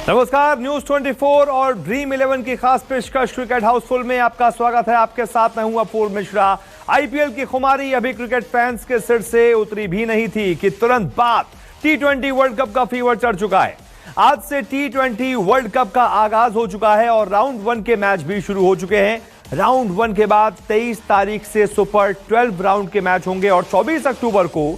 नमस्कार, न्यूज 24 और ड्रीम 11 की खास पेशकश क्रिकेट हाउसफुल में आपका स्वागत है। आपके साथ मैं हूं अपूर्व मिश्रा। आईपीएल की खुमारी अभी क्रिकेट फैंस के सिर से उतरी भी नहीं थी कि तुरंत बाद टी20 वर्ल्ड कप का फीवर चढ़ चुका है। आज से टी20 वर्ल्ड कप का आगाज हो चुका है और राउंड 1 के मैच भी शुरू हो चुके हैं। राउंड 1 के बाद 23 तारीख से सुपर 12 राउंड के मैच होंगे और 24 अक्टूबर को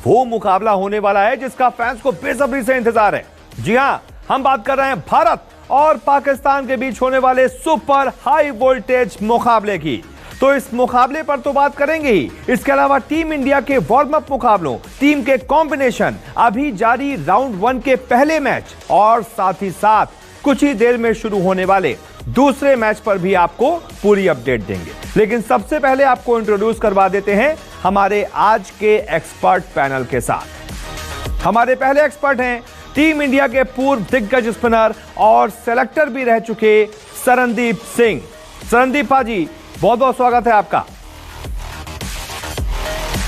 वो मुकाबला होने वाला है जिसका फैंस को बेसब्री से इंतजार है। जी हां, हम बात कर रहे हैं भारत और पाकिस्तान के बीच होने वाले सुपर हाई वोल्टेज मुकाबले की। तो इस मुकाबले पर तो बात करेंगे ही, इसके अलावा टीम इंडिया के वार्म अप मुकाबलों, टीम के कॉम्बिनेशन, अभी जारी राउंड 1 के पहले मैच और साथ ही साथ कुछ ही देर में शुरू होने वाले दूसरे मैच पर भी आपको पूरी अपडेट देंगे। लेकिन सबसे पहले आपको इंट्रोड्यूस करवा देते हैं हमारे आज के एक्सपर्ट पैनल के साथ। हमारे पहले एक्सपर्ट हैं टीम इंडिया के पूर्व दिग्गज स्पिनर और सेलेक्टर भी रह चुके शरणदीप सिंह। शरणदीप भाजी, बहुत बहुत स्वागत है आपका।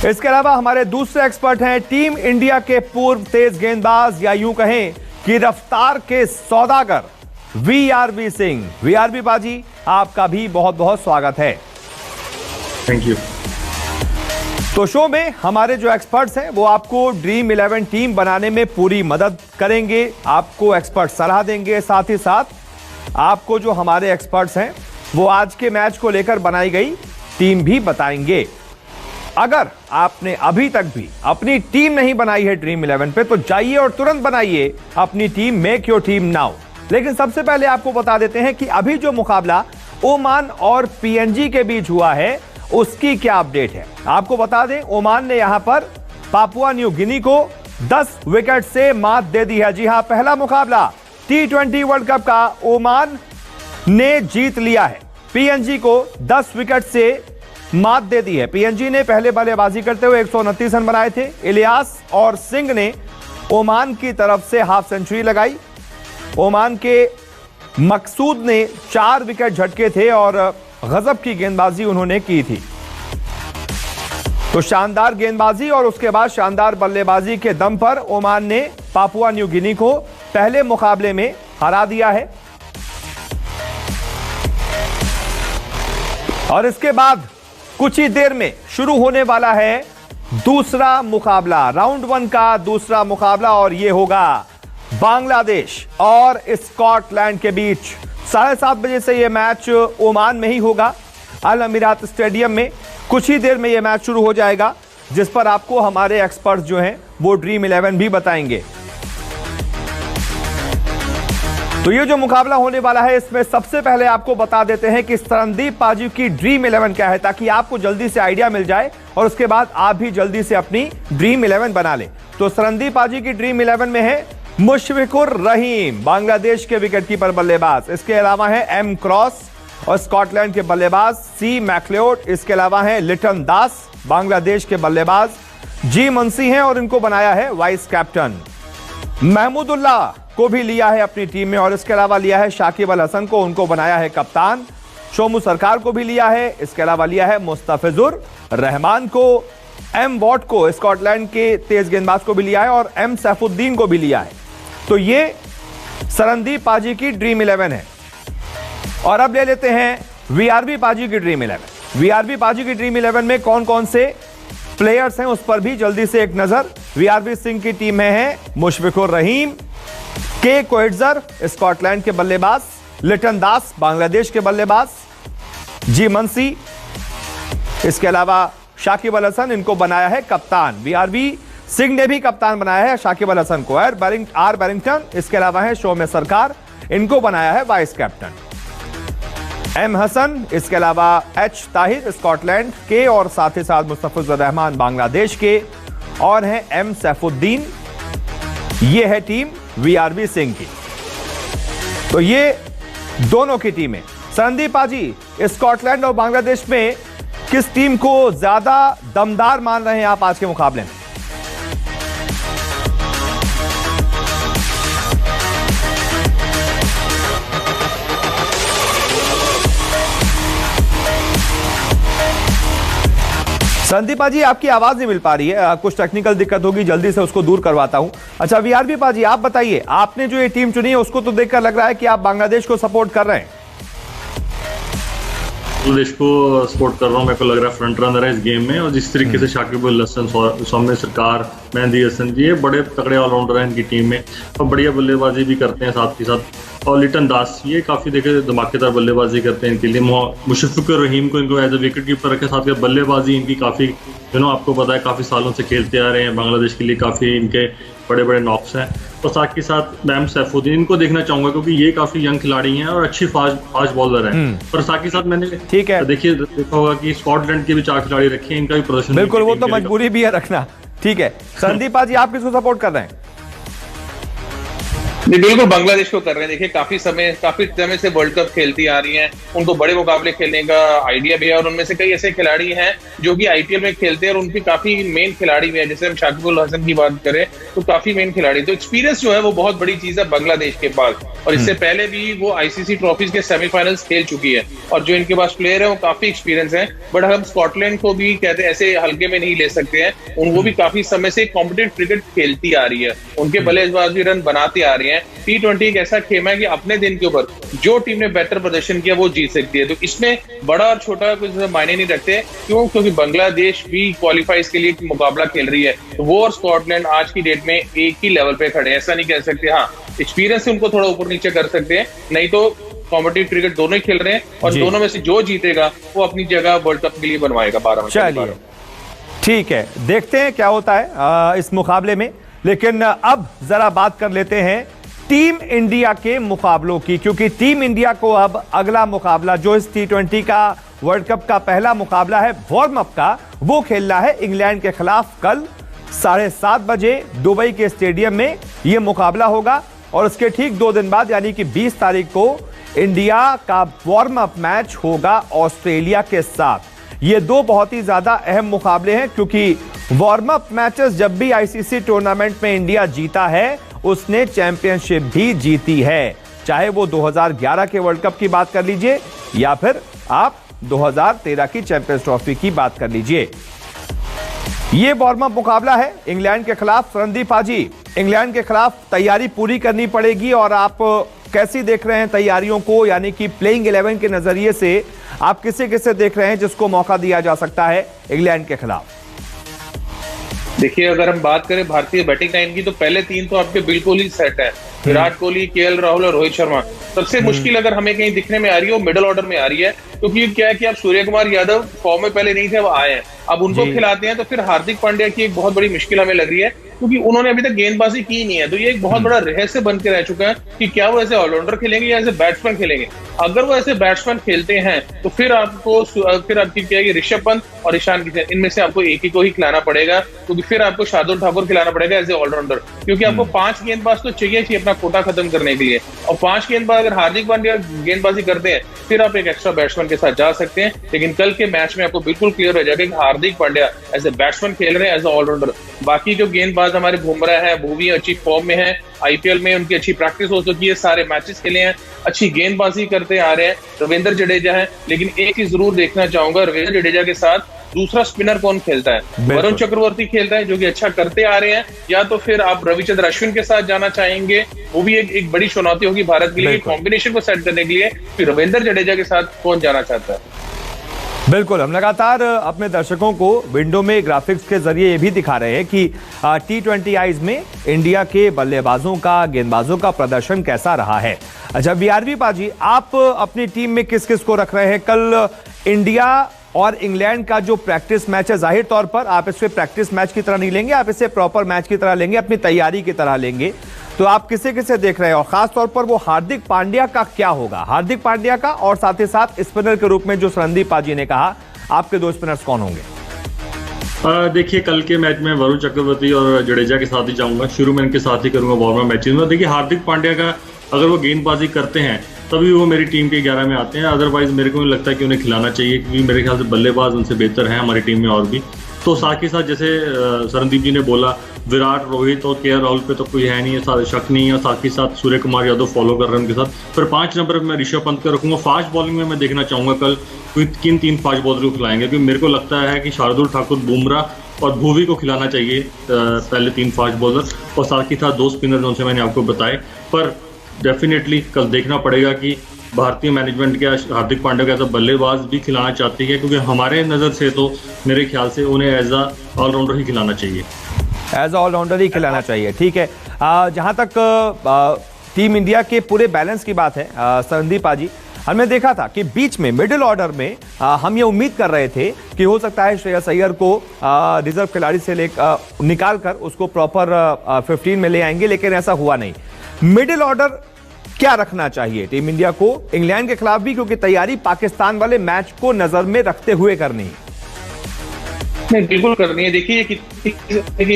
इसके अलावा हमारे दूसरे एक्सपर्ट हैं टीम इंडिया के पूर्व तेज गेंदबाज या यूं कहें कि रफ्तार के सौदागर वीआरबी सिंह। वीआरबी बाजी, आपका भी बहुत बहुत स्वागत है। Thank you. तो शो में हमारे जो एक्सपर्ट्स हैं वो आपको ड्रीम 11 टीम बनाने में पूरी मदद करेंगे, आपको एक्सपर्ट सलाह देंगे, साथ ही साथ आपको जो हमारे एक्सपर्ट्स हैं वो आज के मैच को लेकर बनाई गई टीम भी बताएंगे। अगर आपने अभी तक भी अपनी टीम नहीं बनाई है ड्रीम 11 पे तो जाइए और तुरंत बनाइए अपनी team, make your team now. लेकिन सबसे पहले आपको बता देते हैं कि अभी जो मुकाबला ओमान और पीएनजी के बीच हुआ है उसकी क्या अपडेट है। आपको बता दें, ओमान ने यहां पर पापुआ न्यू गिनी को 10 विकेट से मात दे दी है। जी हां, पहला मुकाबला टी20 वर्ल्ड कप का ओमान ने जीत लिया है। पीएनजी को 10 विकेट से मात दे दी है। पीएनजी ने पहले बल्लेबाजी करते हुए 129 रन बनाए थे। इलियास और सिंह ने ओमान की तरफ से हाफ सेंचुरी लगाई। ओमान के मकसूद ने 4 विकेट झटके थे और गजब की गेंदबाजी उन्होंने की थी। तो शानदार गेंदबाजी और उसके बाद शानदार बल्लेबाजी के दम पर ओमान ने पापुआ न्यू गिनी को पहले मुकाबले में हरा दिया है। और इसके बाद कुछ ही देर में शुरू होने वाला है दूसरा मुकाबला, राउंड 1 का दूसरा मुकाबला, और यह होगा बांग्लादेश और स्कॉटलैंड के बीच। 7:30 बजे से यह मैच ओमान में ही होगा, अल अमीरात स्टेडियम में। कुछ ही देर में यह मैच शुरू हो जाएगा जिस पर आपको हमारे एक्सपर्ट्स जो हैं वो ड्रीम 11 भी बताएंगे। तो ये जो मुकाबला होने वाला है इसमें सबसे पहले आपको बता देते हैं कि शरणदीप पाजी की ड्रीम 11 क्या है, ताकि आपको जल्दी से आइडिया मिल जाए और उसके बाद आप भी जल्दी से अपनी ड्रीम 11 बना लें। तो शरणदीप पाजी की ड्रीम 11 में है मुशफिकुर रहीम, बांग्लादेश के विकेटकीपर बल्लेबाज। इसके अलावा है एम क्रॉस और स्कॉटलैंड के बल्लेबाज सी मैक्लियोड। इसके अलावा है लिटन दास, बांग्लादेश के बल्लेबाज। जी मुंशी हैं और इनको बनाया है वाइस कैप्टन। महमूदुल्लाह को भी लिया है अपनी टीम में और इसके अलावा लिया है शाकिब अल हसन को, उनको बनाया है कप्तान। शोमू सरकार को भी लिया है। इसके अलावा लिया है मुस्तफिजुर रहमान को, एम वॉट को, स्कॉटलैंड के तेज गेंदबाज को भी लिया है और एम सैफुद्दीन को भी लिया है। तो ये शरणदीप पाजी की ड्रीम 11 है। और अब ले लेते हैं वीआरबी पाजी की ड्रीम 11। वीआरबी पाजी की ड्रीम 11 में कौन कौन से प्लेयर्स हैं उस पर भी जल्दी से एक नजर। वीआरबी सिंह की टीम में है मुशफिकुर रहीम, के कोएट्जर स्कॉटलैंड के बल्लेबाज, लिटन दास बांग्लादेश के बल्लेबाज, जी मुंशी, इसके अलावा शाकिब अल हसन, इनको बनाया है कप्तान। वीआरबी सिंह ने भी कप्तान बनाया है शाकिब अल हसन को। आर बैरिंगटन, इसके अलावा है शोमे सरकार, इनको बनाया है वाइस कैप्टन। एम हसन, इसके अलावा एच ताहिर स्कॉटलैंड के और साथ ही साथ मुस्तफिजुर रहमान बांग्लादेश के, और हैं एम सैफुद्दीन। ये है टीम वीआरबी सिंह की। तो ये दोनों की टीमें। शरणदीप पाजी, स्कॉटलैंड और बांग्लादेश में किस टीम को ज्यादा दमदार मान रहे हैं आप आज के मुकाबले में? संदीप पाजी, आपकी आवाज नहीं मिल पा रही है, कुछ टेक्निकल दिक्कत होगी, जल्दी से उसको दूर करवाता हूं। अच्छा वीआरबी पाजी, आप बताइए, आपने जो ये टीम चुनी है उसको तो देखकर लग रहा है कि आप बांग्लादेश को सपोर्ट कर रहे हैं। बांग्लादेश को सपोर्ट कर रहा हूँ। मेरे को लग रहा है फ्रंट रनर है इस गेम में, और जिस तरीके से शाकिब अल हसन, सौम्य सरकार, मेहंदी हसन जी, ये बड़े तगड़े ऑलराउंडर हैं इनकी टीम में, और बढ़िया बल्लेबाजी भी करते हैं साथ के साथ। और लिटन दास ये काफी देखे धमाकेदार बल्लेबाजी करते हैं। इनके लिए मुशफ़िकुर रहीम को इनको एज ए विकेट कीपर रखे, साथ में बल्लेबाजी इनकी काफी आपको पता है काफी सालों से खेलते आ रहे हैं बांग्लादेश के लिए, काफी इनके बड़े बड़े नॉक्स हैं। और साथ के साथ मैम सैफुद्दीन, इनको देखना चाहूंगा क्योंकि ये काफी यंग खिलाड़ी हैं और अच्छी फास्ट बॉलर हैं। और साथ के साथ मैंने ठीक है देखा होगा कि स्कॉटलैंड के भी 4 खिलाड़ी रखे हैं, इनका भी प्रदर्शन बिल्कुल, वो तो मजबूरी भी है रखना। ठीक है संदीप पाजी, आप किसको सपोर्ट कर रहे हैं? जी बिल्कुल, बांग्लादेश को कर रहे हैं। देखिए काफी समय से वर्ल्ड कप खेलती आ रही हैं, उनको बड़े मुकाबले खेलने का आइडिया भी है, और उनमें से कई ऐसे खिलाड़ी हैं जो कि आईपीएल में खेलते हैं और उनके काफी मेन खिलाड़ी भी हैं। जैसे हम शाकिब अल हसन की बात करें तो काफी मेन खिलाड़ी, तो एक्सपीरियंस जो है वो बहुत बड़ी चीज है बांग्लादेश के पास। और इससे पहले भी वो आईसीसी ट्रॉफीज के सेमीफाइनल्स खेल चुकी है, और जो इनके पास प्लेयर है वो काफी एक्सपीरियंस है। बट हम स्कॉटलैंड को भी कहते हैं ऐसे हल्के में नहीं ले सकते हैं, उनको भी काफी समय से कॉम्पिटिटिव क्रिकेट खेलती आ रही है, उनके बल्लेबाज भी रन बनाते आ रही है। T20 एक ऐसा खेल है कि अपने दिन के ऊपर जो टीम ने बेहतर प्रदर्शन किया वो जीत सकती है, तो इसमें बड़ा और छोटा कुछ मायने नहीं रखते। क्यों? क्योंकि बांग्लादेश भी क्वालिफाइज के लिए मुकाबला खेल रही है, तो वो और स्कॉटलैंड आज की डेट में एक ही लेवल पे खड़े हैं। ऐसा नहीं कह सकते, हाँ एक्सपीरियंस से उनको थोड़ा ऊपर नीचे कर सकते हैं, नहीं तो कॉम्पिटिटिव क्रिकेट दोनों ही खेल रहे हैं, और दोनों में से जो जीतेगा वो अपनी जगह वर्ल्ड कप के लिए बनवाएगा 12 में। चलिए ठीक है, देखते हैं क्या होता है इस मुकाबले में। लेकिन अब जरा बात कर लेते हैं टीम इंडिया के मुकाबलों की, क्योंकि टीम इंडिया को अब अगला मुकाबला जो इस T20 का वर्ल्ड कप का पहला मुकाबला है वार्म अप का, वो खेलना है इंग्लैंड के खिलाफ। कल 7:30 बजे दुबई के स्टेडियम में यह मुकाबला होगा, और उसके ठीक 2 दिन बाद यानी कि 20 तारीख को इंडिया का वार्म अप मैच होगा ऑस्ट्रेलिया के साथ। ये 2 बहुत ही ज्यादा अहम मुकाबले हैं, क्योंकि वार्म अप मैचेस जब भी आईसीसी टूर्नामेंट में इंडिया जीता है उसने चैंपियनशिप भी जीती है, चाहे वो 2011 के वर्ल्ड कप की बात कर लीजिए या फिर आप 2013 की चैंपियंस ट्रॉफी की बात कर लीजिए। ये वार्म अप मुकाबला है इंग्लैंड के खिलाफ। संदीप पाजी, इंग्लैंड के खिलाफ तैयारी पूरी करनी पड़ेगी, और आप कैसी देख रहे हैं तैयारियों को, यानी कि प्लेइंग 11 के नजरिए से आप किसे किसे देख रहे हैं जिसको मौका दिया जा सकता है इंग्लैंड के खिलाफ? देखिए अगर हम बात करें भारतीय बैटिंग लाइन की, तो पहले 3 तो आपके बिल्कुल ही सेट है, विराट कोहली, केएल राहुल और रोहित शर्मा। सबसे मुश्किल अगर हमें कहीं दिखने में आ रही है वो मिडिल ऑर्डर में आ रही है, क्योंकि क्या है कि आप सूर्य कुमार यादव फॉर्म में पहले नहीं थे, अब आए हैं, अब उनको खिलाते हैं, तो फिर हार्दिक पांड्या की एक बहुत बड़ी मुश्किल हमें लग रही है, क्योंकि उन्होंने अभी तक गेंदबाजी की नहीं है। तो ये एक बहुत बड़ा रहस्य बन के रह चुका है कि क्या वो ऐसे ऑलराउंडर खेलेंगे या ऐसे बैट्समैन खेलेंगे। अगर वो ऐसे बैट्समैन खेलते हैं तो फिर आपकी क्या है, ऋषभ पंत और ईशान किशन, इनमें से आपको एक ही को ही खिलाना पड़ेगा, क्योंकि फिर आपको शार्दुल ठाकुर खिलाना पड़ेगा एज ए ऑलराउंडर, क्योंकि आपको 5 गेंदबाज तो चाहिए अपना कोटा खत्म करने के लिए। और 5 गेंदबाज अगर हार्दिक पांड्या गेंदबाजी करते हैं फिर आप एक एक्स्ट्रा बैट्समैन के साथ जा सकते हैं, लेकिन कल के मैच में आपको बिल्कुल क्लियर हो जाएगा कि Hardik Pandya as a batsman खेल रहे हैं एज ए ऑलराउंडर। बाकी जो गेंदबाज हमारे बुमराह है, भुवी अच्छी फॉर्म में है, आईपीएल में उनकी अच्छी प्रैक्टिस हो चुकी है, सारे मैचेस खेले हैं, अच्छी गेंदबाजी करते आ रहे हैं। रविंद्र जडेजा है, लेकिन एक चीज जरूर देखना चाहूंगा, रविंद्र जडेजा के साथ दूसरा स्पिनर कौन खेलता है? वरुण चक्रवर्ती खेलता है, जो कि अच्छा करते आ रहे हैं, या तो फिर आप रविचंद्र अश्विन के साथ जाना चाहेंगे? वो भी एक बड़ी चुनौती होगी भारत के लिए कॉम्बिनेशन को सेट करने के लिए। फिर रविंद्र जडेजा के साथ कौन जाना चाहता है? बिल्कुल, हम लगातार अपने दर्शकों को विंडो में ग्राफिक्स के जरिए ये भी दिखा रहे हैं कि T20 आईज में इंडिया के बल्लेबाजों का, गेंदबाजों का प्रदर्शन कैसा रहा है। अच्छा वीआरबी पाजी, आप अपनी टीम में किस किस को रख रहे हैं? कल इंडिया और इंग्लैंड का जो प्रैक्टिस मैच है, जाहिर तौर पर आप इसे प्रैक्टिस मैच की तरह नहीं लेंगे, आप इसे प्रॉपर मैच की तरह लेंगे, अपनी तैयारी की तरह लेंगे, तो आप किसे किसे देख रहे हैं? और खास तौर पर वो हार्दिक पांड्या का क्या होगा, हार्दिक पांड्या का, और साथ ही साथ स्पिनर के रूप में जो संदीप पाजी ने कहा, आपके 2 स्पिनर्स कौन होंगे? देखिए कल के मैच में वरुण चक्रवर्ती और जडेजा के साथ ही जाऊंगा, शुरू में इनके साथ ही करूंगा वार्म अप मैचेस में। देखिए हार्दिक पांड्या का अगर वो गेंदबाजी करते हैं तभी वो मेरी टीम के 11 में आते हैं, अदरवाइज मेरे को नहीं लगता कि उन्हें खिलाना चाहिए, क्योंकि मेरे ख्याल से बल्लेबाज उनसे बेहतर है हमारी टीम में और भी। तो साथ ही साथ जैसे शरणदीप जी ने बोला, विराट, रोहित और KL राहुल पे तो कोई है नहीं है, शक नहीं है। साथ ही साथ सूर्य कुमार यादव फॉलो कर रहे हैं उनके साथ। फिर 5 नंबर पर मैं ऋषभ पंत का रखूंगा। फास्ट बॉलिंग में मैं देखना चाहूंगा कल कोई किन 3 फास्ट बॉलर को खिलाएंगे, क्योंकि मेरे को लगता है कि शार्दुल ठाकुर, बुमराह और भुवी को खिलाना चाहिए पहले 3 फास्ट बॉलर, और साथ ही साथ 2 स्पिनर जो मैंने आपको बताए। पर डेफिनेटली कल देखना पड़ेगा कि भारतीय मैनेजमेंट क्या हार्दिक पांड्या को ऐसा बल्लेबाज भी खिलाना चाहती है, क्योंकि हमारे नज़र से तो मेरे ख्याल से उन्हें एज अ ऑलराउंडर ही खिलाना चाहिए। एज ऑलराउंडर ही खिलाना चाहिए, ठीक है। जहां तक टीम इंडिया के पूरे बैलेंस की बात है संदीप पाजी, हमने देखा था कि बीच में मिडिल ऑर्डर में हम ये उम्मीद कर रहे थे कि हो सकता है श्रेयस अय्यर को रिजर्व खिलाड़ी से निकाल कर उसको प्रॉपर 15 में ले आएंगे, लेकिन ऐसा हुआ नहीं। मिडिल ऑर्डर क्या रखना चाहिए टीम इंडिया को इंग्लैंड के खिलाफ भी, क्योंकि तैयारी पाकिस्तान वाले मैच को नजर में रखते हुए करनी है? नहीं, बिल्कुल करनी है। देखिए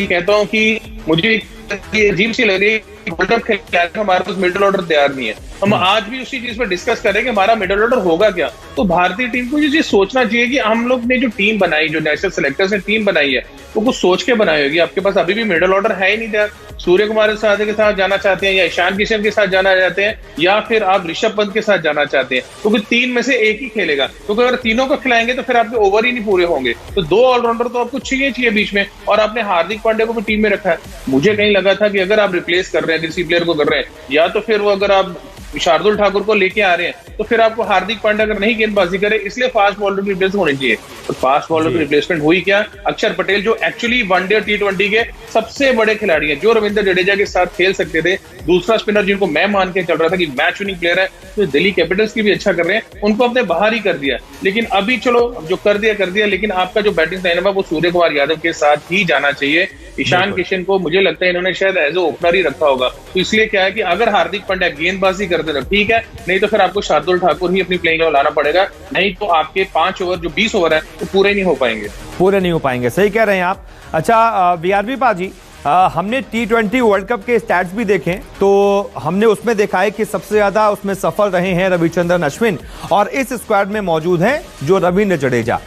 कहता हूं कि मुझे अजीब सी लग रही है, वर्ल्ड कप खेलने हमारे पास मिडिल ऑर्डर तैयार नहीं है। हम आज भी उसी चीज पर डिस्कस करें कि हमारा मिडिल ऑर्डर होगा क्या। तो भारतीय टीम को ये सोचना चाहिए कि हम लोग ने जो टीम बनाई, जो नेशनल सेलेक्टर्स ने टीम बनाई है, वो कुछ सोच के बनाई होगी। आपके पास अभी भी मिडिल ऑर्डर है ही नहीं तैयार। सूर्य कुमार के साथ जाना चाहते हैं, या ईशान किशन के साथ जाना चाहते हैं, या फिर आप ऋषभ पंत के साथ जाना चाहते हैं, क्योंकि 3 में से एक ही खेलेगा। क्योंकि अगर तीनों को खिलाएंगे तो फिर आपके ओवर ही नहीं पूरे होंगे। तो 2 ऑलराउंडर तो आपको चाहिए बीच में, और आपने हार्दिक पांड्या को भी टीम में रखा है। मुझे कहीं लगा था कि अगर आप रिप्लेस कर रहे हैं, किसी प्लेयर को कर रहे हैं, या तो फिर वो अगर आप शार्दुल ठाकुर को लेके आ रहे हैं, तो फिर आपको हार्दिक पांड्या अगर नहीं गेंदबाजी करे, इसलिए फास्ट बॉलर की रिप्लेसमेंट होनी चाहिए। तो फास्ट बॉलर की रिप्लेसमेंट हुई क्या? अक्षर पटेल, जो एक्चुअली वनडे और T20 के सबसे बड़े खिलाड़ी हैं, जो रविंद्र जडेजा के साथ खेल सकते थे। दूसरा स्पिनर जिनको मैं मान के चल रहा था कि मैच विनिंग प्लेयर है, तो दिल्ली कैपिटल्स की भी अच्छा कर रहे हैं, उनको अपने बाहर ही कर दिया। लेकिन अभी चलो, जो कर दिया, लेकिन आपका जो बैटिंग लाइनअप है वो सूर्य कुमार यादव के साथ ही जाना चाहिए। ईशान किशन को मुझे लगता है इन्होंने शायद एज ए ओपनर ही रखा होगा। तो इसलिए क्या है कि अगर हार्दिक पांड्या गेंदबाजी करते रहे ठीक है, नहीं तो फिर आपको शार्दुल ठाकुर ही अपनी प्लेइंग में लाना पड़ेगा। नहीं तो आपके 5 ओवर, जो 20 ओवर है, वो पूरे नहीं हो पाएंगे। सही कह रहे हैं आप। अच्छा VRV पाजी, हमने T20 वर्ल्ड कप के स्टैट्स भी देखे, तो हमने उसमें देखा है कि सबसे ज्यादा उसमें सफल रहे हैं रविचंद्रन अश्विन, और इस स्क्वाड में मौजूद हैं जो रविंद्र जडेजा।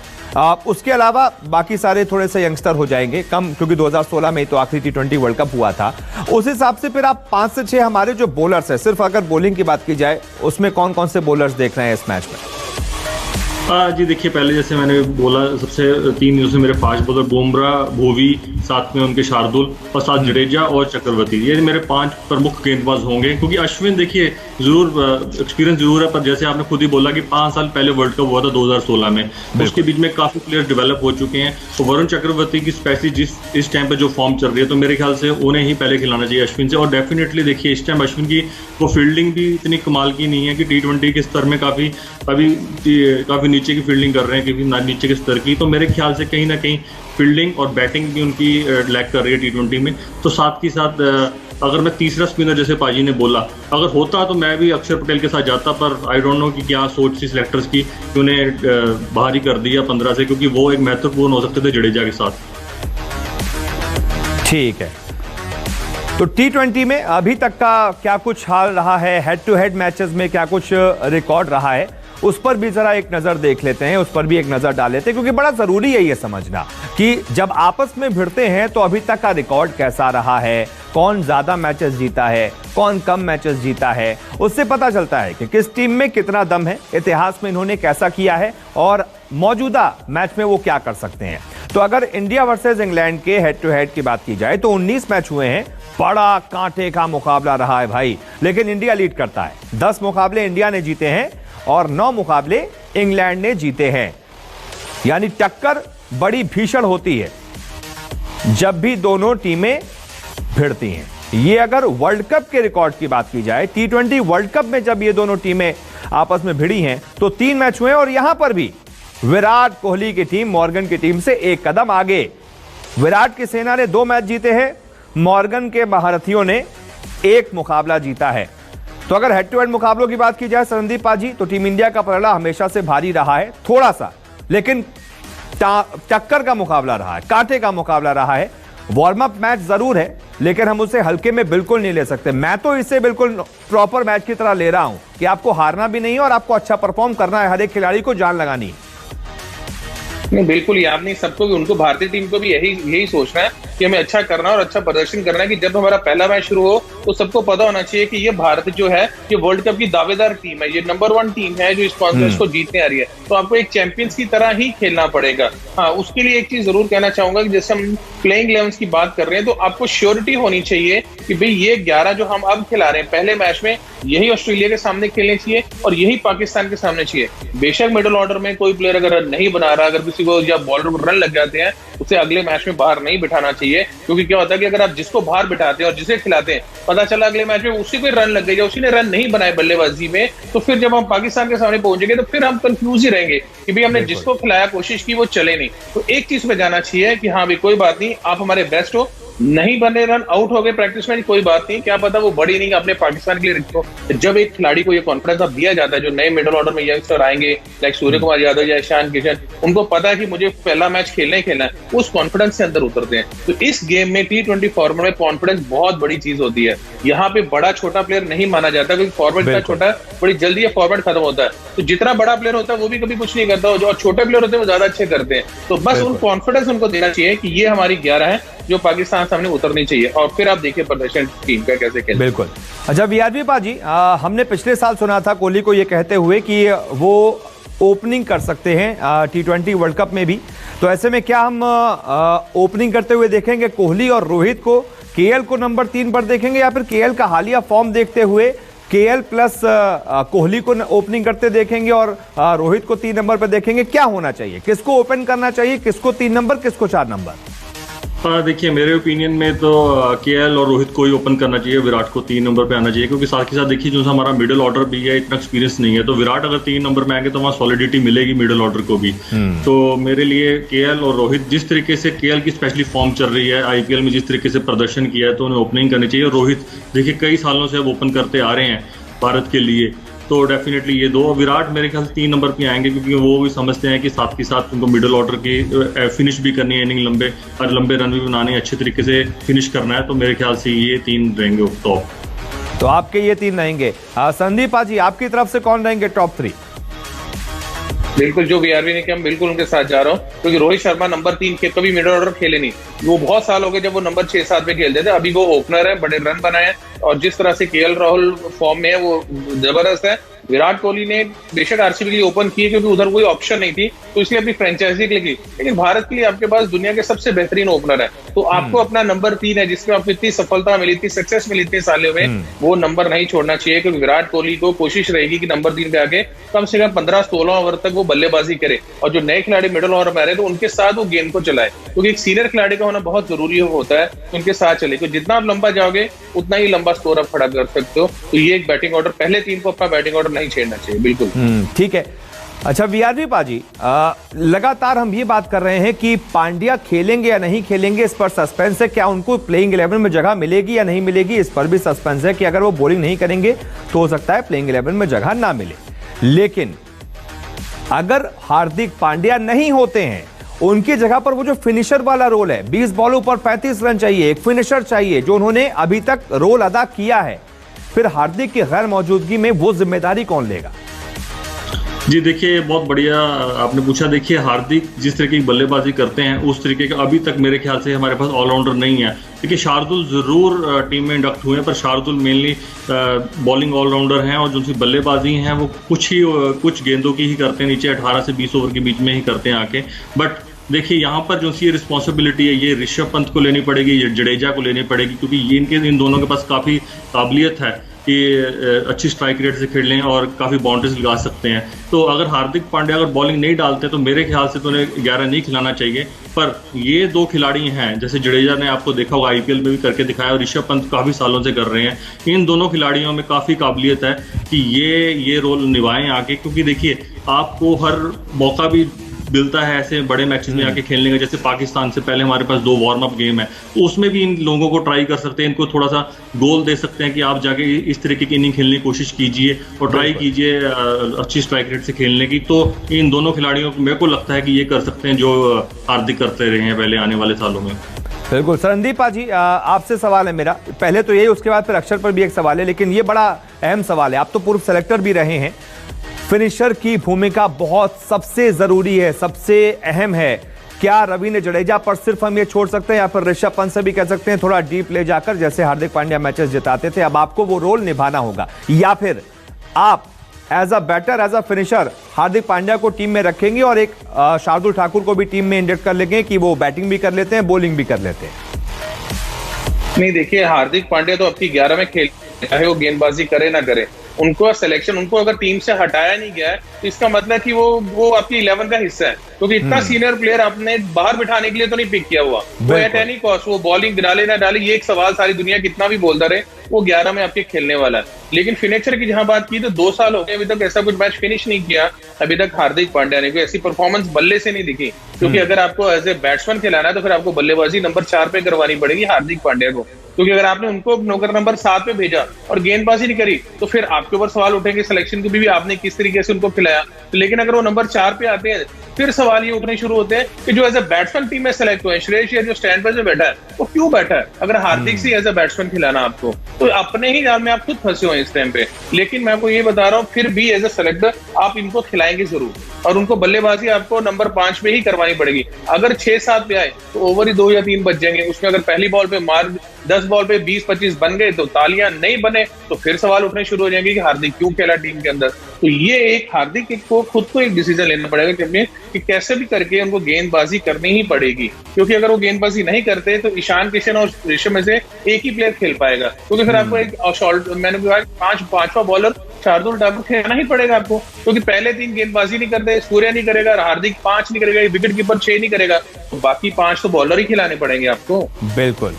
उसके अलावा बाकी सारे थोड़े से यंगस्टर हो जाएंगे कम, क्योंकि 2016 में तो आखिरी T20 वर्ल्ड कप हुआ था। उस हिसाब से फिर आप 5 से 6 हमारे जो बॉलर्स हैं, सिर्फ अगर बॉलिंग की बात की जाए, उसमें कौन कौन से बॉलर्स देख रहे हैं इस मैच में? जी देखिए, पहले जैसे मैंने बोला, सबसे 3 न्यूज़ में मेरे फास्ट बॉलर बुमराह, भुवी, साथ में उनके शार्दुल, और साथ जडेजा और चक्रवर्ती, ये मेरे 5 प्रमुख गेंदबाज होंगे। क्योंकि अश्विन देखिए जरूर एक्सपीरियंस जरूर है, पर जैसे आपने खुद ही बोला कि 5 साल पहले वर्ल्ड कप हुआ था 2016 में, उसके बीच में काफी प्लेयर डेवलप हो चुके हैं। तो वरुण चक्रवर्ती की स्पेशली इस टाइम पे जो फॉर्म चल रही है, तो मेरे ख्याल से उन्हें ही पहले खिलाना चाहिए अश्विन से। और डेफिनेटली देखिए, इस टाइम अश्विन की वो फील्डिंग भी इतनी कमाल की नहीं है कि T20 के स्तर में काफी नीचे की फील्डिंग कर रहे हैं, क्योंकि नीचे के स्तर की। तो मेरे ख्याल से कहीं ना कहीं फील्डिंग और बैटिंग भी उनकी लैक कर रही है T20 में। तो साथ ही साथ अगर मैं तीसरा स्पिनर, जैसे पाजी ने बोला, अगर होता तो मैं भी अक्षर पटेल के साथ जाता, पर आई डोंट नो कि क्या सोच थी सिलेक्टर्स की कि उन्हें बाहर ही कर दिया 15 से, क्योंकि वो एक महत्वपूर्ण हो सकते थे जडेजा के साथ। ठीक है, तो T20 में अभी तक का क्या कुछ हाल रहा है, हेड टू हेड मैचेस में क्या कुछ रिकॉर्ड रहा है, उस पर भी जरा एक नजर देख लेते हैं, उस पर भी एक नजर डाल लेते हैं, क्योंकि बड़ा जरूरी है ये समझना कि जब आपस में भिड़ते हैं तो अभी तक का रिकॉर्ड कैसा रहा है, कौन ज्यादा मैचेस जीता है, कौन कम मैचेस जीता है। उससे पता चलता है कि किस टीम में कितना दम है, इतिहास में इन्होंने कैसा किया है, और मौजूदा मैच में वो क्या कर सकते हैं। तो अगर इंडिया वर्सेस इंग्लैंड के हेड टू हेड की बात की जाए तो 19 मैच हुए हैं। बड़ा कांटे का मुकाबला रहा है भाई, लेकिन इंडिया लीड करता है। 10 मुकाबले इंडिया ने जीते हैं और 9 मुकाबले इंग्लैंड ने जीते हैं। यानी टक्कर बड़ी भीषण होती है जब भी दोनों टीमें भिड़ती हैं। ये अगर वर्ल्ड कप के रिकॉर्ड की बात की जाए, T20 वर्ल्ड कप में जब ये दोनों टीमें आपस में भिड़ी हैं तो 3 मैच हुए, और यहां पर भी विराट कोहली की टीम मॉर्गन की टीम से एक कदम आगे। विराट की सेना ने 2 मैच जीते हैं, मॉर्गन के महारथियों ने 1 मुकाबला जीता है। तो अगर हेड टू हेड मुकाबलों की बात की जाए संदीप पाजी, तो टीम इंडिया का पलड़ा हमेशा से भारी रहा है, थोड़ा सा, लेकिन टक्कर का मुकाबला रहा है, कांटे का मुकाबला रहा है। वार्म अप मैच जरूर है, लेकिन हम उसे हल्के में बिल्कुल नहीं ले सकते। मैं तो इसे बिल्कुल प्रॉपर मैच की तरह ले रहा हूं कि आपको हारना भी नहीं है और आपको अच्छा परफॉर्म करना है, हर एक खिलाड़ी को जान लगानी है। नहीं, बिल्कुल याद नहीं सबको भी, उनको भारतीय टीम को भी यही सोचना है कि हमें अच्छा करना है और अच्छा प्रदर्शन करना है कि जब हमारा पहला मैच शुरू हो तो सबको पता होना चाहिए कि ये भारत जो है ये वर्ल्ड कप की दावेदार टीम है, ये नंबर 1 टीम है जो इस कॉन्फ्रेंस को जीतने आ रही है। तो आपको एक चैंपियंस की तरह ही खेलना पड़ेगा। हाँ, उसके लिए एक चीज जरूर कहना चाहूंगा कि जैसे हम प्लेइंग 11 की बात कर रहे हैं तो आपको श्योरिटी होनी चाहिए कि भाई ये 11 जो हम अब खिला रहे हैं पहले मैच में यही ऑस्ट्रेलिया के सामने खेलने चाहिए और यही पाकिस्तान के सामने चाहिए। बेशक मिडिल ऑर्डर में कोई प्लेयर अगर रन नहीं बना रहा, अगर किसी को या बॉलर को रन लग जाते हैं, उसे अगले मैच में बाहर नहीं बिठाना चाहिए। क्योंकि क्या होता है कि अगर आप जिसको बाहर बिठाते हैं और जिसे खिलाते हैं, पता चला अगले मैच में उसी को रन लग गई या उसी ने रन नहीं बनाए बल्लेबाजी में, तो फिर जब हम पाकिस्तान के सामने पहुंचेंगे तो फिर हम कंफ्यूज ही रहेंगे कि भाई हमने जिसको खिलाया कोशिश की वो चले नहीं। तो एक चीज पे जाना चाहिए कि हाँ भाई कोई बात नहीं, आप हमारे बेस्ट हो, नहीं बने रन आउट हो गए प्रैक्टिस में कोई बात नहीं, क्या पता वो बड़ी इनिंग अपने पाकिस्तान के लिए रखो। जब एक खिलाड़ी को ये कॉन्फिडेंस अब दिया जाता है, जो नए मिडिल ऑर्डर में यंगस्टर आएंगे लाइक सूर्य कुमार यादव या ईशान किशन, उनको पता है कि मुझे पहला मैच खेलना ही खेलना है, उस कॉन्फिडेंस से अंदर उतरते हैं। तो इस गेम में T20 फॉर्मेट में कॉन्फिडेंस बहुत बड़ी चीज होती है। यहाँ पे बड़ा छोटा प्लेयर नहीं माना जाता, क्योंकि फॉर्मेट का छोटा बड़ी जल्दी ये फॉर्मेट खत्म होता है। तो जितना बड़ा प्लेयर होता है वो भी कभी कुछ नहीं करता, जो छोटे प्लेयर होते हैं वो ज्यादा अच्छे करते हैं। तो बस उन कॉन्फिडेंस उनको देना चाहिए कि ये हमारी 11 है जो पाकिस्तान सामने उतरनी चाहिए, और फिर आप देखिए प्रदर्शन टीम का कैसे खेलते। बिल्कुल। अच्छा वीआरवी पाजी, हमने पिछले साल सुना था कोहली को ये कहते हुए कि वो ओपनिंग कर सकते हैं T20 वर्ल्ड कप में भी, तो ऐसे में क्या हम ओपनिंग करते हुए देखेंगे कोहली और रोहित को, केएल को नंबर 3 पर देखेंगे, या फिर केएल का हालिया फॉर्म देखते हुए केएल प्लस कोहली को ओपनिंग करते देखेंगे और रोहित को 3 नंबर पर देखेंगे? क्या होना चाहिए, किसको ओपन करना चाहिए, किसको 3 नंबर, किसको 4 नंबर? देखिए मेरे ओपिनियन में तो केएल और रोहित को ही ओपन करना चाहिए, विराट को 3 नंबर पे आना चाहिए, क्योंकि साथ के साथ देखिए जो हमारा मिडिल ऑर्डर भी है इतना एक्सपीरियंस नहीं है, तो विराट अगर 3 नंबर में आएंगे तो वहाँ सॉलिडिटी मिलेगी मिडिल ऑर्डर को भी। तो मेरे लिए केएल और रोहित, जिस तरीके से केएल की स्पेशली फॉर्म चल रही है आईपीएल में, जिस तरीके से प्रदर्शन किया है, तो उन्हें ओपनिंग करनी चाहिए। रोहित देखिए कई सालों से अब ओपन करते आ रहे हैं भारत के लिए, तो डेफिनेटली ये 2। विराट मेरे ख्याल से 3 नंबर पे आएंगे, क्योंकि वो भी समझते हैं कि साथ के साथ उनको मिडिल ऑर्डर की फिनिश भी करनी है, इनिंग लंबे और लंबे रन भी बनाने हैं, अच्छे तरीके से फिनिश करना है। तो मेरे ख्याल से ये 3 रहेंगे टॉप। तो आपके ये 3 रहेंगे। संदीप पाजी, आपकी तरफ से कौन रहेंगे टॉप 3? बिल्कुल, जो वीआरवी ने किया मैं बिल्कुल उनके साथ जा रहा हूँ, क्योंकि रोहित शर्मा नंबर 3 के कभी मिडिल ऑर्डर खेले नहीं। वो बहुत साल हो गए जब वो नंबर 6-7 पे खेलते थे, अभी वो ओपनर है, बड़े रन बनाए, और जिस तरह से केएल राहुल फॉर्म में है वो जबरदस्त है। विराट कोहली ने बेशक आरसीबी के लिए ओपन किए क्योंकि उधर कोई ऑप्शन नहीं थी, तो इसलिए अपनी फ्रेंचाइजी के लिए, लेकिन भारत के लिए आपके पास दुनिया के सबसे बेहतरीन ओपनर है, तो आपको अपना नंबर 3 है जिसमें आपको इतनी सफलता मिली, इतनी सक्सेस मिली इतने सालों में, वो नंबर नहीं छोड़ना चाहिए। क्योंकि विराट कोहली को कोशिश रहेगी कि नंबर 3 पे आके कम से कम 15-16 ओवर तक वो बल्लेबाजी करे, और जो नए खिलाड़ी मिडिल ऑर्डर में आ रहे हैं तो उनके साथ वो गेम को चलाए, क्योंकि एक सीनियर खिलाड़ी का होना बहुत जरूरी होता है, उनके साथ चले, क्योंकि जितना आप लंबा जाओगे उतना ही लंबा स्कोर आप खड़ा कर सकते हो। तो ये एक बैटिंग ऑर्डर, पहले 3 को अपना बैटिंग ऑर्डर नहीं छेड़ना चाहिए। बिल्कुल ठीक है। अच्छा वीआरवी पाजी, लगातार हम ये बात कर रहे हैं कि पांड्या खेलेंगे या नहीं खेलेंगे, इस पर सस्पेंस है। क्या उनको प्लेइंग 11 में जगह मिलेगी या नहीं मिलेगी, इस पर भी सस्पेंस है कि अगर वो बॉलिंग नहीं करेंगे तो हो सकता है प्लेइंग 11 में जगह ना मिले। लेकिन अगर हार्दिक पांड्या नहीं होते हैं, उनकी जगह पर वो जो फिनिशर वाला रोल है, 20 बॉलों पर 35 रन चाहिए, एक फिनिशर चाहिए, जो उन्होंने अभी तक रोल अदा किया है, फिर हार्दिक की गैर मौजूदगी में वो जिम्मेदारी कौन लेगा? जी देखिए, बहुत बढ़िया आपने पूछा। देखिए हार्दिक जिस तरीके की बल्लेबाजी करते हैं उस तरीके का अभी तक मेरे ख्याल से हमारे पास ऑलराउंडर नहीं है। देखिए शार्दुल जरूर टीम में इंडक्ट हुए हैं, पर शार्दुल मेनली बॉलिंग ऑलराउंडर हैं, और जो उनकी बल्लेबाजी हैं वो कुछ गेंदों की ही करते हैं, नीचे 18 से 20 ओवर के बीच में ही करते हैं आके। बट देखिए यहाँ पर जो सी रिस्पॉन्सिबिलिटी है ये ऋषभ पंत को लेनी पड़ेगी, ये जडेजा को लेनी पड़ेगी, क्योंकि ये इन दोनों के पास काफ़ी काबिलियत है कि अच्छी स्ट्राइक रेट से खेल लें और काफ़ी बाउंड्रीज लगा सकते हैं। तो अगर हार्दिक पांड्या अगर बॉलिंग नहीं डालते तो मेरे ख्याल से तो उन्हें 11 नहीं खिलाना चाहिए। पर ये 2 खिलाड़ी हैं, जैसे जडेजा ने आपको देखा होगा आईपीएल में भी करके दिखाया, और ऋषभ पंत काफ़ी सालों से कर रहे हैं। इन दोनों खिलाड़ियों में काफ़ी काबिलियत है कि ये रोल निभाएं आगे, क्योंकि देखिए आपको हर मौका भी मिलता है ऐसे बड़े मैचेस में आके खेलने का। जैसे पाकिस्तान से पहले हमारे पास 2 वार्म अप गेम है, तो उसमें भी इन लोगों को ट्राई कर सकते हैं, इनको थोड़ा सा गोल दे सकते हैं कि आप जाके इस तरीके की इनिंग खेलने की कोशिश कीजिए और ट्राई कीजिए अच्छी स्ट्राइक रेट से खेलने की। तो इन दोनों खिलाड़ियों को मेरे को लगता है कि ये कर सकते हैं जो हार्दिक करते रहे हैं पहले आने वाले सालों में। बिल्कुल। संदीप पाजी, आपसे सवाल है मेरा, पहले तो यही, उसके बाद फिर अक्षर पर भी एक सवाल है, लेकिन ये बड़ा अहम सवाल है। आप तो पूर्व सेलेक्टर भी रहे हैं, फिनिशर की भूमिका बहुत सबसे जरूरी है, सबसे अहम है। क्या रवींद्र जडेजा पर सिर्फ हम ये छोड़ सकते हैं या फिर ऋषभ पंत से भी कह सकते हैं थोड़ा डीप ले जाकर, जैसे हार्दिक पांड्या मैचेस जिताते थे, अब आपको वो रोल निभाना होगा, या फिर आप as a batter as a finisher Hardik Pandya को टीम में रखेंगे और एक शार्दुल ठाकुर को भी टीम में इंजेक्ट कर लेंगे कि वो बैटिंग भी कर लेते हैं, बॉलिंग भी कर लेते हैं? नहीं, देखिए हार्दिक पांड्या तो आपकी 11 में खेल, चाहे वो गेंदबाजी करे ना करे, उनको सिलेक्शन, उनको अगर टीम से हटाया नहीं गया है तो इसका मतलब कि वो आपकी 11 का हिस्सा है, क्योंकि इतना सीनियर प्लेयर आपने बाहर बिठाने के लिए तो नहीं पिक किया हुआ। वो एट एनी कॉस्ट वो बॉलिंग डाले ना डाले ये एक सवाल सारी दुनिया कितना भी बोलता रहे, वो 11 में आपके खेलने वाला है। लेकिन फिनिशर की जहां बात की तो 2 साल हो गए अभी तक ऐसा कुछ मैच फिनिश नहीं किया अभी तक हार्दिक पांड्या ने, कोई ऐसी परफॉर्मेंस बल्ले से नहीं दिखी। क्योंकि अगर आपको एज ए बैट्समैन खिलाना है तो फिर आपको बल्लेबाजी नंबर 4 पे करवानी पड़ेगी हार्दिक पांड्या को, क्योंकि अगर आपने उनको नौकर नंबर 7 पे भेजा और गेंदबाजी नहीं करी तो फिर आपके ऊपर सवाल उठेंगे सिलेक्शन को भी आपने किस तरीके से उनको खिलाया। लेकिन अगर वो नंबर 4 पे आते हैं फिर सवाल ये उठने शुरू होते हैं कि जो एज ए बैट्समैन टीम में सेलेक्ट हुए श्रेयस अय्यर जो स्टैंड पर जो बैठा है वो क्यों बैठा है, अगर हार्दिक से एज ए बैट्समैन खिलाना आपको तो अपने ही जाल में आप खुद फंसे हुए इस टाइम पे। लेकिन मैं आपको ये बता रहा हूँ फिर भी एज ए सेलेक्टर आप इनको खिलाएंगे जरूर और उनको बल्लेबाजी आपको नंबर 5 पे ही करवानी पड़ेगी। अगर 6-7 पे आए तो ओवर ही 2 या 3 बच जाएंगे, उसमें अगर पहली बॉल पे मार 10 बॉल पे 20-25 बन गए तो तालियां, नहीं बने तो फिर सवाल उठने शुरू हो जाएंगे कि हार्दिक क्यों खेला टीम के अंदर। तो ये एक हार्दिक को खुद को एक डिसीजन लेना पड़ेगा कि कैसे भी करके उनको गेंदबाजी करनी ही पड़ेगी, क्योंकि अगर वो गेंदबाजी नहीं करते तो ईशान किशन और ऋषभ में से एक ही प्लेयर खेल पाएगा, क्योंकि फिर आपको एक शॉर्ट, मैंने कहा पांचवा बॉलर शार्दुल ठाकुर खेलना ही पड़ेगा आपको, क्योंकि पहले 3 गेंदबाजी नहीं करते, सूर्या नहीं करेगा, हार्दिक 5 नहीं करेगा, विकेट कीपर 6 नहीं करेगा, तो बाकी 5 तो बॉलर ही खिलाने पड़ेंगे आपको। बिल्कुल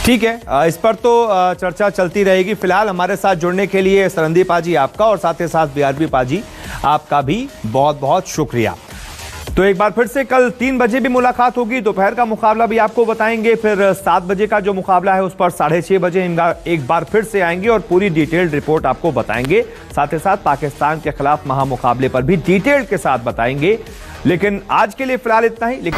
ठीक है, इस पर तो चर्चा चलती रहेगी। फिलहाल हमारे साथ जुड़ने के लिए सरंदीप पाजी आपका और साथ ही साथ बीआरबी पाजी आपका भी बहुत बहुत शुक्रिया। तो एक बार फिर से कल 3 बजे भी मुलाकात होगी, दोपहर का मुकाबला भी आपको बताएंगे, फिर 7 बजे का जो मुकाबला है उस पर 6:30 बजे एक बार फिर से आएंगे और पूरी डिटेल्ड रिपोर्ट आपको बताएंगे। साथ ही साथ पाकिस्तान के खिलाफ महामुकाबले पर भी डिटेल के साथ बताएंगे। लेकिन आज के लिए फिलहाल इतना ही।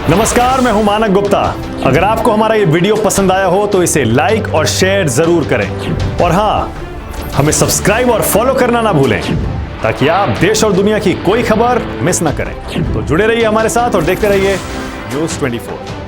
नमस्कार, मैं हूं मानक गुप्ता। अगर आपको हमारा ये वीडियो पसंद आया हो तो इसे लाइक और शेयर जरूर करें और हां, हमें सब्सक्राइब और फॉलो करना ना भूलें ताकि आप देश और दुनिया की कोई खबर मिस ना करें। तो जुड़े रहिए हमारे साथ और देखते रहिए न्यूज़ 24।